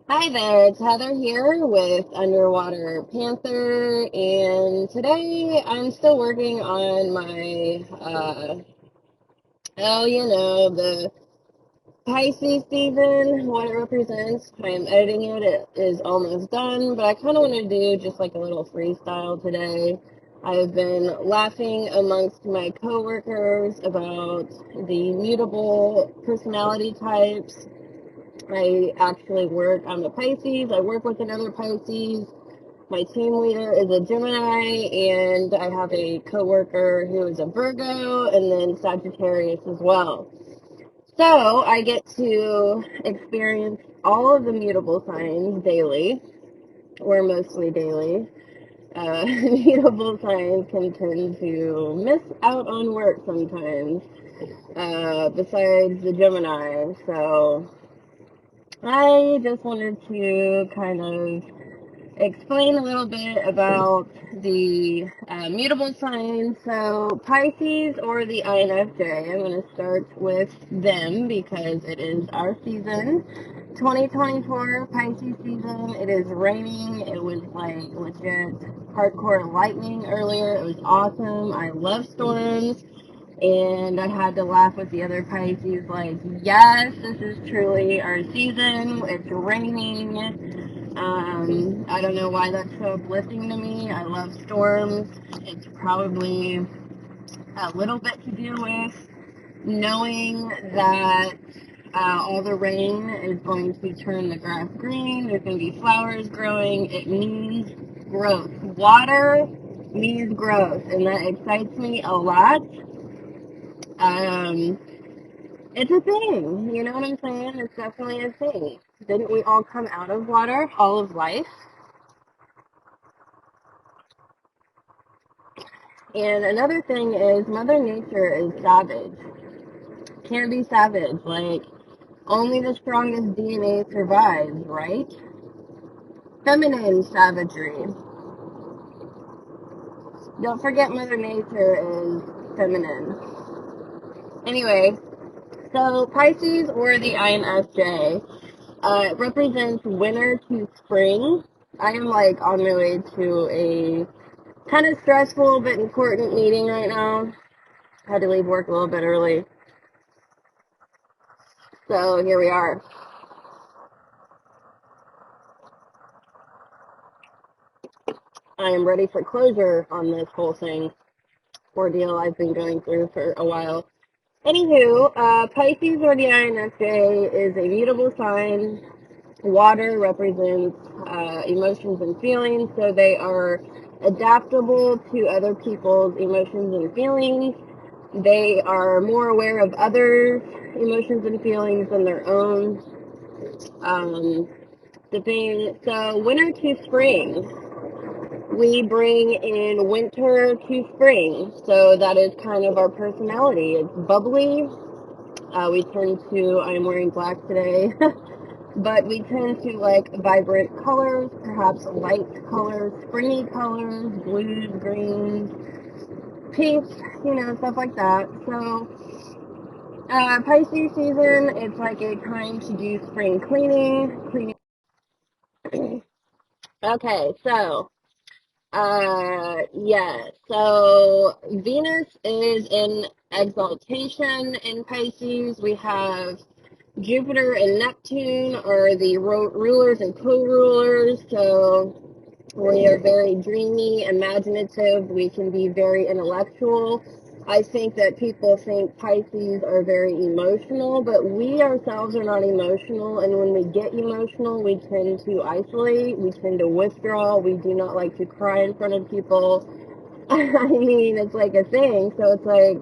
Hi there, it's Heather here with Underwater Panther, and today I'm still working on my, the Pisces season, what it represents. I'm editing it, it is almost done, but I kind of want to do just like a little freestyle today. I've been laughing amongst my coworkers about the mutable personality types. I actually work, I'm a Pisces, I work with another Pisces. My team leader is a Gemini, and I have a coworker who is a Virgo, and then Sagittarius as well. So I get to experience all of the mutable signs daily, or mostly daily. Mutable signs can tend to miss out on work sometimes, besides the Gemini. So I just wanted to kind of explain a little bit about the mutable signs. So Pisces or the INFJ, I'm going to start with them because it is our season. 2024 Pisces season. It is raining. It was like legit hardcore lightning earlier. It was awesome. I love storms. And I had to laugh with the other Pisces, like, yes, this is truly our season. It's raining. I don't know why that's so uplifting to me. I love storms. It's probably a little bit to do with knowing that all the rain is going to turn the grass green. There's going to be flowers growing. It means growth. Water means growth, and that excites me a lot. Um, it's a thing, you know what I'm saying? It's definitely a thing. Didn't we all come out of water all of life? And another thing is Mother Nature is savage. Can't be savage. Like, only the strongest DNA survives, right? Feminine savagery. Don't forget Mother Nature is feminine. Anyway, so Pisces or the INFJ represents winter to spring. I am like on my way to a kind of stressful but important meeting right now. I had to leave work a little bit early. So here we are. I am ready for closure on this whole thing ordeal I've been going through for a while. Anywho, Pisces or the INFJ is a mutable sign. Water represents emotions and feelings, so they are adaptable to other people's emotions and feelings. They are more aware of others' emotions and feelings than their own. So winter to spring, we bring in winter to spring. So that is kind of our personality. It's bubbly. We tend to, I'm wearing black today, but we tend to like vibrant colors, perhaps light colors, springy colors, blues, greens, pinks, stuff like that. So, Pisces season, it's like a time to do spring cleaning. Okay, so, so Venus is in exaltation in Pisces. We have Jupiter and Neptune are the rulers and co-rulers, so we are very dreamy, imaginative. We can be very intellectual. I think that people think Pisces are very emotional, but we ourselves are not emotional. And when we get emotional, we tend to isolate. We tend to withdraw. We do not like to cry in front of people. I mean, it's like a thing. So it's like,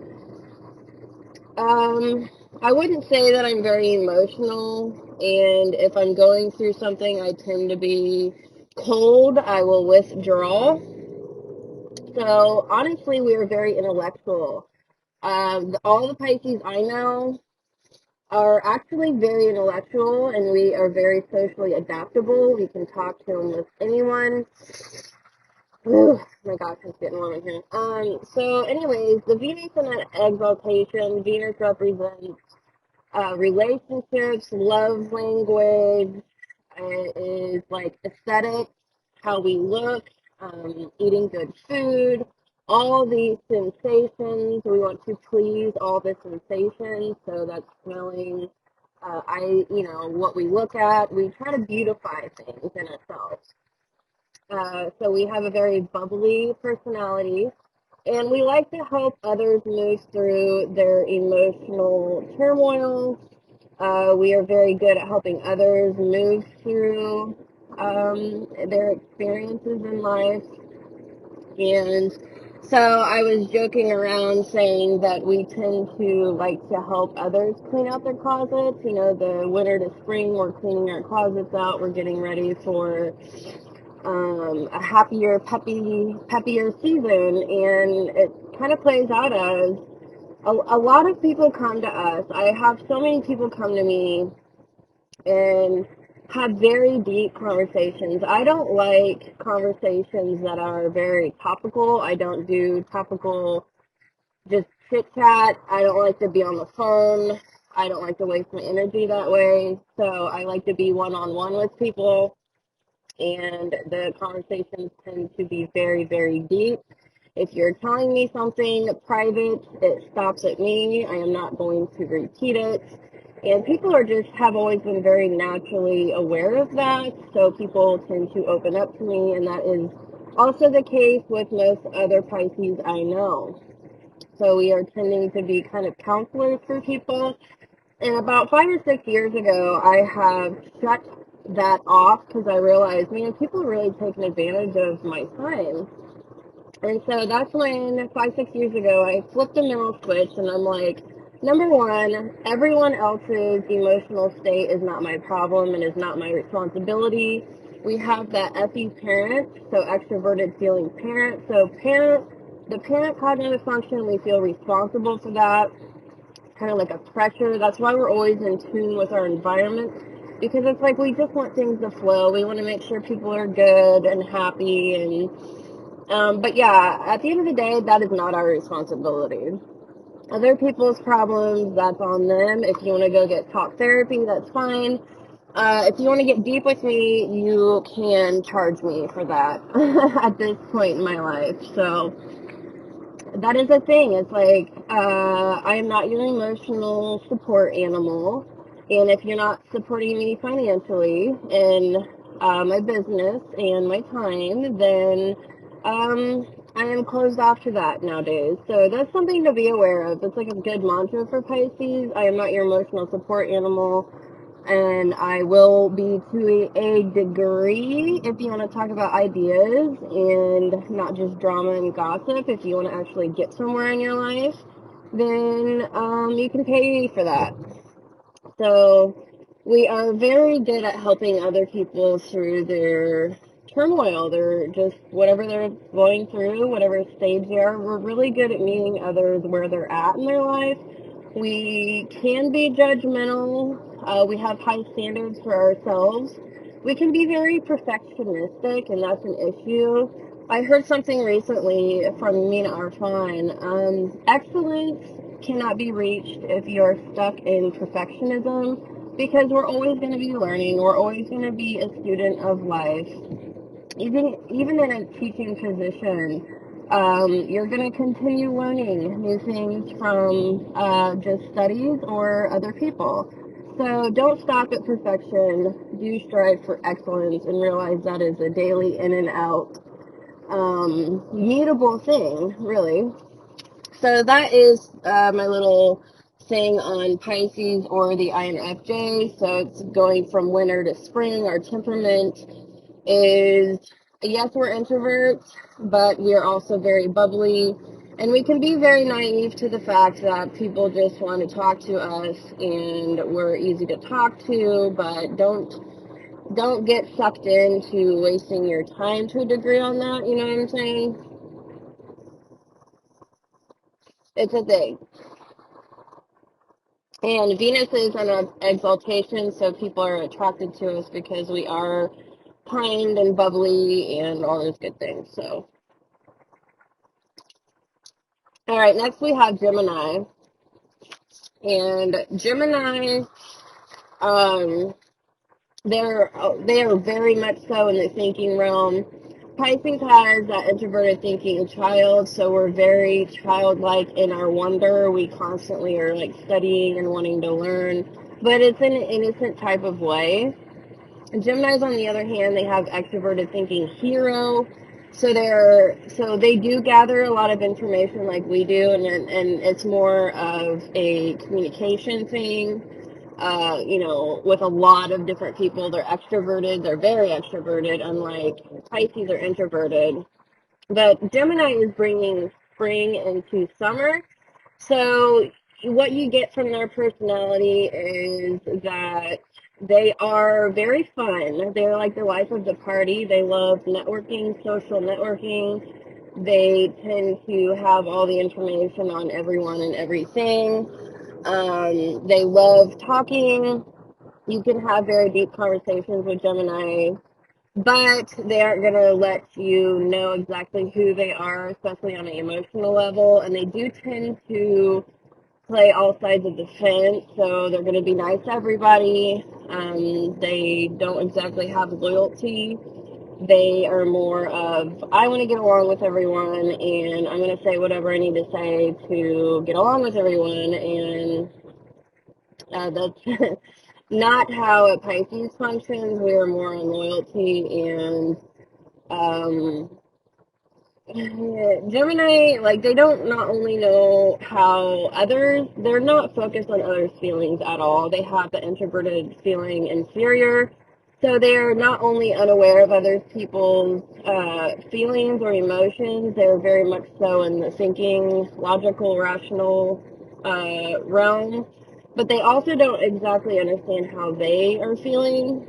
I wouldn't say that I'm very emotional. And if I'm going through something, I tend to be cold. I will withdraw. So honestly, we are very intellectual. All the Pisces I know are actually very intellectual, and we are very socially adaptable. We can talk to almost anyone. Oh my gosh, it's getting warm in here. So anyways, the Venus in an exaltation, Venus represents relationships, love language, It is like aesthetic, how we look, eating good food, all these sensations. We want to please all the sensations. So that's smelling, what we look at. We try to beautify things in ourselves. So we have a very bubbly personality, and we like to help others move through their emotional turmoil. We are very good at helping others move through their experiences in life. And so I was joking around saying that we tend to like to help others clean out their closets. You know, the winter to spring, we're cleaning our closets out. We're getting ready for a happier, peppier season. And it kind of plays out as a lot of people come to us. I have so many people come to me and have very deep conversations. I don't like conversations that are very topical. I don't do topical just chit chat. I don't like to be on the phone. I don't like to waste my energy that way. So I like to be one-on-one with people, and the conversations tend to be very, very deep. If you're telling me something private, it stops at me. I am not going to repeat it. And people have always been very naturally aware of that. So people tend to open up to me, and that is also the case with most other Pisces I know. So we are tending to be kind of counselors for people. And about 5 or 6 years ago, I have shut that off because I realized, man, people are really taking advantage of my time. And so that's when 5, 6 years ago, I flipped a mental switch, and I'm like, number one, everyone else's emotional state is not my problem and is not my responsibility. We have that FE parent, so extroverted feeling parent. So the parent cognitive function, we feel responsible for that. Kind of like a pressure. That's why we're always in tune with our environment, because it's like we just want things to flow. We want to make sure people are good and happy, and but yeah, at the end of the day, that is not our responsibility. Other people's problems, that's on them. If you want to go get talk therapy, that's fine. If you want to get deep with me, you can charge me for that at this point in my life. So that is a thing. It's like, I am not your emotional support animal. And if you're not supporting me financially in my business and my time, then I am closed off to that nowadays. So that's something to be aware of. It's like a good mantra for Pisces. I am not your emotional support animal. And I will be to a degree if you want to talk about ideas and not just drama and gossip. If you want to actually get somewhere in your life, then you can pay me for that. So we are very good at helping other people through their turmoil, their just whatever they're going through, whatever stage they are. We're really good at meeting others where they're at in their life. We can be judgmental. We have high standards for ourselves. We can be very perfectionistic, and that's an issue. I heard something recently from Mina Arfan. Excellence cannot be reached if you're stuck in perfectionism, because we're always going to be learning. We're always going to be a student of life. Even in a teaching position, you're going to continue learning new things from just studies or other people. So don't stop at perfection. Do strive for excellence and realize that is a daily in and out mutable thing, really. So that is my little thing on Pisces or the INFJ. So it's going from winter to spring. Our temperament is, yes, we're introverts, but we are also very bubbly. And we can be very naive to the fact that people just want to talk to us and we're easy to talk to, but don't get sucked into wasting your time to a degree on that, you know what I'm saying? It's a thing. And Venus is an exaltation, so people are attracted to us because we are kind and bubbly and all those good things. So, all right, next we have Gemini. And Gemini, they are very much so in the thinking realm. Pisces has that introverted thinking child, so we're very childlike in our wonder. We constantly are like studying and wanting to learn, but it's in an innocent type of way. Geminis, on the other hand, they have extroverted thinking hero. So they do gather a lot of information like we do, and it's more of a communication thing. With a lot of different people, they're extroverted. They're very extroverted, unlike Pisces are introverted. But Gemini is bringing spring into summer. So what you get from their personality is that they are very fun. They're like the life of the party. They love networking, social networking. They tend to have all the information on everyone and everything. They love talking. You can have very deep conversations with Gemini, but they aren't going to let you know exactly who they are, especially on an emotional level. And they do tend to play all sides of the fence, so they're going to be nice to everybody. They don't exactly have loyalty. They are more of, I want to get along with everyone, and I'm going to say whatever I need to say to get along with everyone, and that's not how a Pisces functions. We are more on loyalty and um, Gemini, like, they don't not only know how others, they're not focused on others' feelings at all. They have the introverted feeling inferior. So they're not only unaware of other people's feelings or emotions, they're very much so in the thinking, logical, rational realm. But they also don't exactly understand how they are feeling.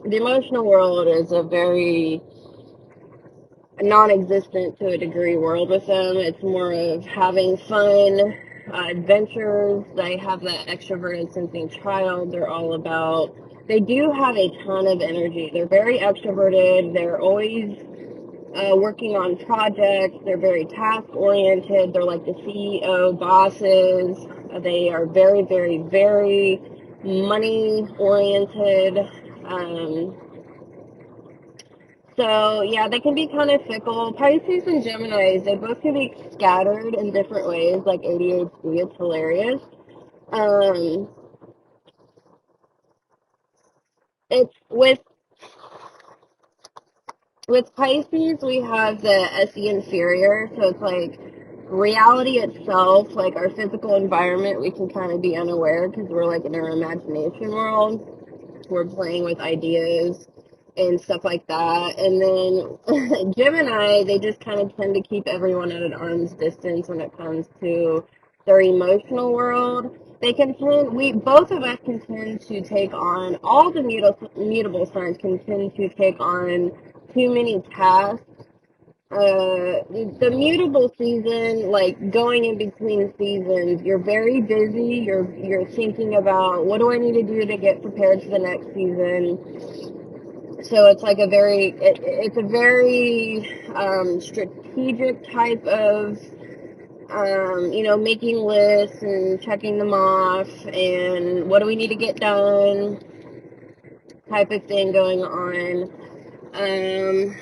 The emotional world is a very non-existent to a degree world with them. It's more of having fun, adventures. They have that extroverted sensing child. They're all about, they do have a ton of energy. They're very extroverted. They're always working on projects. They're very task oriented. They're like the CEO bosses. They are very, very, very money oriented. So, yeah, they can be kind of fickle. Pisces and Geminis, they both can be scattered in different ways, like ADHD. It's hilarious. Um, it's with Pisces, we have the SE inferior, so it's like reality itself, like our physical environment, we can kind of be unaware because we're like in our imagination world. We're playing with ideas and stuff like that. And then Gemini, they just kind of tend to keep everyone at an arm's distance when it comes to their emotional world. They can tend, we both of us can tend to take on, all the mutable signs can tend to take on too many tasks. The mutable season, like going in between seasons, you're very busy. You're thinking about what do I need to do to get prepared for the next season. So it's like it's a very strategic type of making lists and checking them off and what do we need to get done type of thing going on. Um,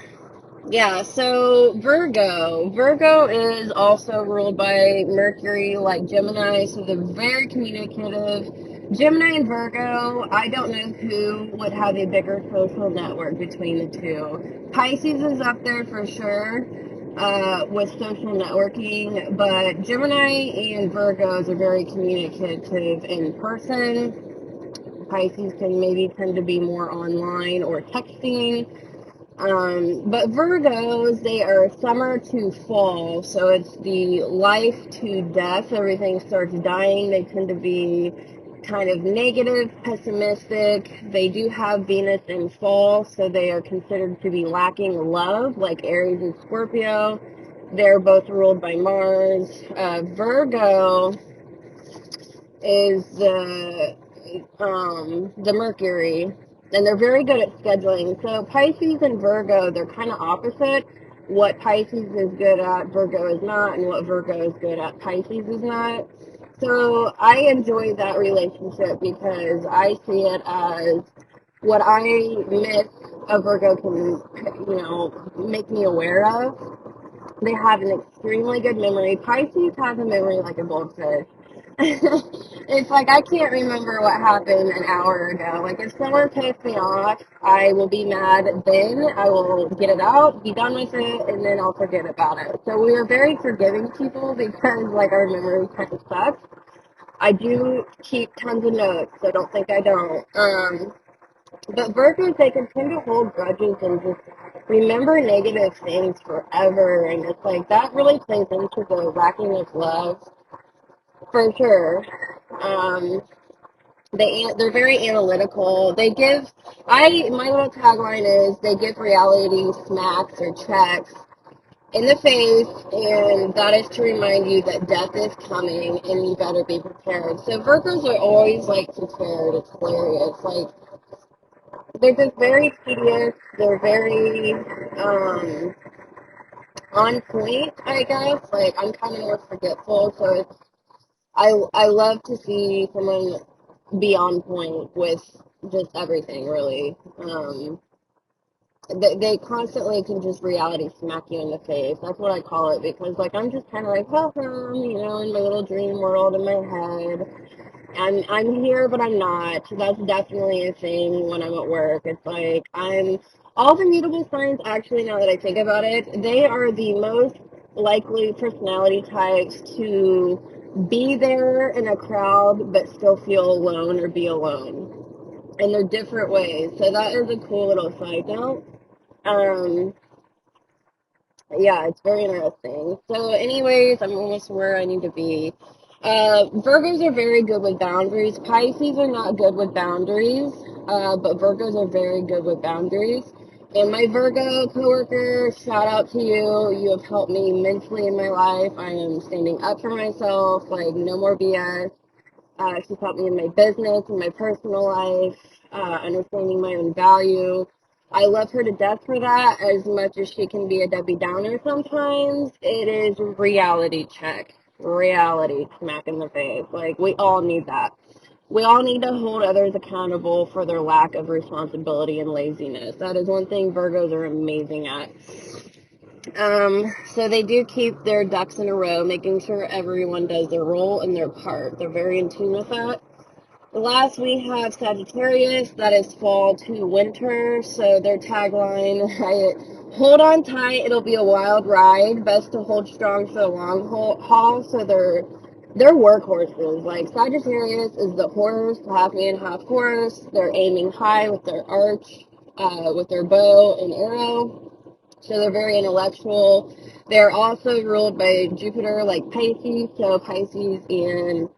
Yeah, so Virgo. Virgo is also ruled by Mercury, like Gemini, so they're very communicative. Gemini and Virgo, I don't know who would have a bigger social network between the two. Pisces is up there for sure with social networking, but Gemini and Virgos are very communicative in person. Pisces can maybe tend to be more online or texting. But Virgos, they are summer to fall, so it's the life to death. Everything starts dying. They tend to be kind of negative, pessimistic. They do have Venus in fall, so they are considered to be lacking love, like Aries and Scorpio. They're both ruled by Mars. Virgo is the Mercury, and they're very good at scheduling. So Pisces and Virgo, they're kind of opposite. What Pisces is good at, Virgo is not, and what Virgo is good at, Pisces is not. So I enjoy that relationship because I see it as what I miss a Virgo can, make me aware of. They have an extremely good memory. Pisces has a memory like a goldfish. It's like I can't remember what happened an hour ago. Like if someone pissed me off, I will be mad then. I will get it out, be done with it, and then I'll forget about it. So we are very forgiving people because like our memory kind of sucks. I do keep tons of notes, so don't think I don't. But Virgos, they can tend to hold grudges and just remember negative things forever, and it's like that really plays into the lacking of love for sure. Um, they're very analytical. My little tagline is they give reality smacks or checks in the face, and that is to remind you that death is coming and you better be prepared. So Virgos are always like prepared. It's hilarious. Like they're just very tedious. They're very on point, I guess. Like I'm kind of more forgetful, so I love to see someone be on point with just everything, really. They constantly can just reality smack you in the face. That's what I call it because, like, I'm just kind of like, in my little dream world in my head. And I'm here, but I'm not. That's definitely a thing when I'm at work. It's like, all the mutable signs, actually, now that I think about it, they are the most likely personality types to be there in a crowd, but still feel alone or be alone. And they're different ways. So that is a cool little side note. Um, yeah, it's very interesting. So, anyways, I'm almost where I need to be. Virgos are very good with boundaries. Pisces are not good with boundaries, but Virgos are very good with boundaries. And my Virgo coworker, shout out to you. You have helped me immensely in my life. I am standing up for myself, like no more BS. She's helped me in my business, in my personal life, understanding my own value. I love her to death for that. As much as she can be a Debbie Downer sometimes, it is reality check. Reality smack in the face. Like, we all need that. We all need to hold others accountable for their lack of responsibility and laziness. That is one thing Virgos are amazing at. So they do keep their ducks in a row, making sure everyone does their role and their part. They're very in tune with that. Last, we have Sagittarius, that is fall to winter. So their tagline, hold on tight, it'll be a wild ride. Best to hold strong for the long haul. So they're workhorses. Like Sagittarius is the horse, half man, half horse. They're aiming high with their arch, with their bow and arrow. So they're very intellectual. They're also ruled by Jupiter, like Pisces. So Pisces and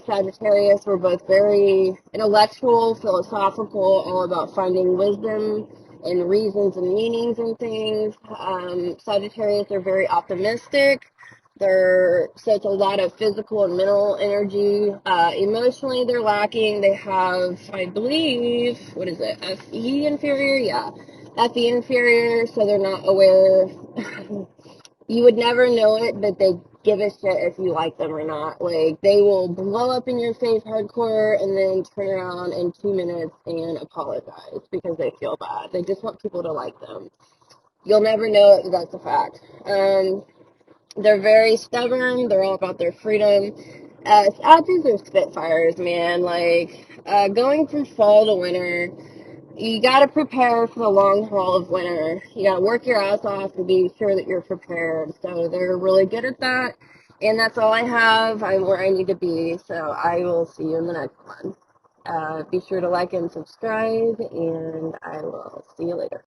Sagittarius were both very intellectual, philosophical, all about finding wisdom and reasons and meanings and things. Sagittarius are very optimistic. So it's a lot of physical and mental energy. Emotionally, they're lacking. They have, I believe, what is it? FE inferior? Yeah. FE inferior, so they're not aware. You would never know it, but they give a shit if you like them or not. Like, they will blow up in your face hardcore and then turn around in 2 minutes and apologize because they feel bad. They just want people to like them. You'll never know it, but that's a fact. They're very stubborn. They're all about their freedom. Sagittarius are spitfires, man. Like, going from fall to winter, you got to prepare for the long haul of winter. You got to work your ass off to be sure that you're prepared. So they're really good at that. And that's all I have. I'm where I need to be. So I will see you in the next one. Be sure to like and subscribe, and I will see you later.